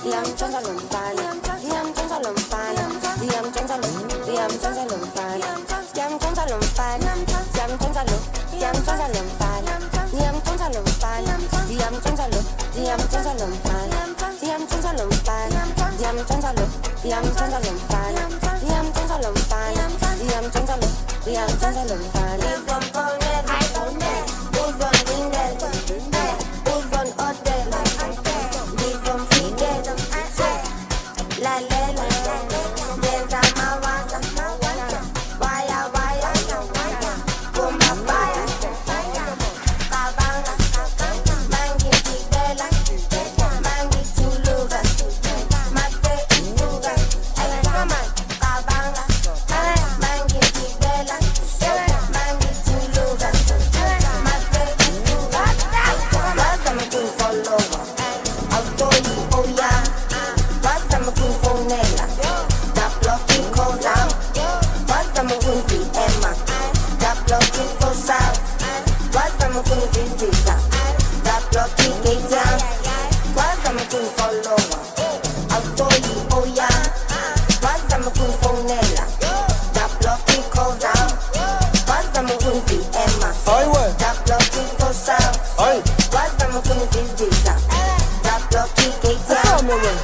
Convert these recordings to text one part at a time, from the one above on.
ngiyamtshontsha lo mfana, ngiyamtshontsha lo mfana, ngiyamtshontsha lo, ngiyamtshontsha lo mfana, ngiyamtshontsha lo mfana, ngiyamtshontsha lo, ngiyamtshontsha lo mfana, ngiyamtshontsha lo mfana, ngiyamtshontsha lo, ngiyamtshontsha lo mfana, ngiyamtshontsha lo mfana, ngiyamtshontsha lo, ngiyamtshontsha lo mfana, ngiyamtshontsha lo mfana, ngiyamtshontsha lo, ngiyamtshontsha lo mfana.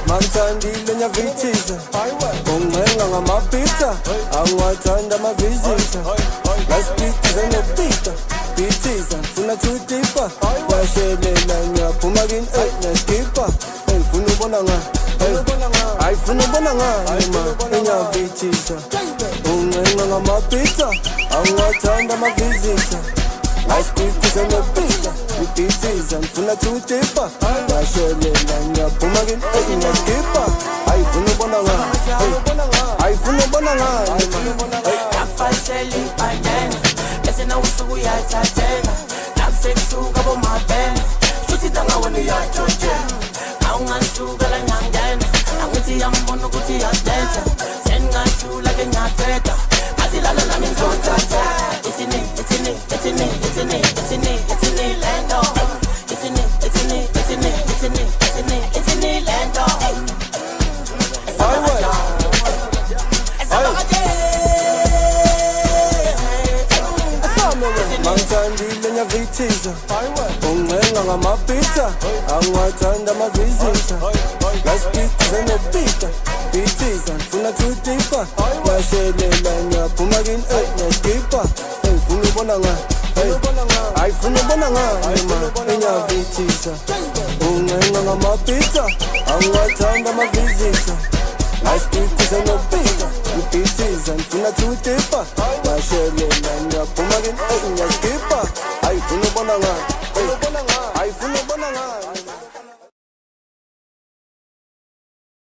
Mangithandile ngiyavithisa ungenga ngamapizza angiwathanda amavizitha lasipitiza nopita pithiza ngifuna tudipa yashelela ngiyaphuma kini neskipa ngifuna ubona ngani ayifuna ubona ngani ma engiyavithisa ungenga ngamapizza angiwathanda amavizitha lasipitiza nopita pithiza ngifuna tudipa yashelela ngiyaphuma kini neskipa ayifuna ubona ngani ayifuna ubona ngani Afasheli bangena bese na usuku yathatheka nakusekusuka bomabhena shuthi tangawona uyatshotshela awungasuka la nyangena angithi yambona ukuthi yaletha sengathula ke ngiyaqeda athi lala nami ngizothatha ithini lento ithini lento Mangithandile ngiyavithisa ungenga ngamapizza angiwathanda amavizitha lasipitiza nopita pithiza ngifuna tudipa yashelela ngiyaphuma kini neskipa ngifuna ubona ngani ayifuna ubona ngani ma engiyavithisa ungenga ngamapizza angiwathanda amavizitha lasipitiza nopita pithiza ngifuna tudipa yashelela ngiyaphuma kini neskipa ayifuna ubona ngani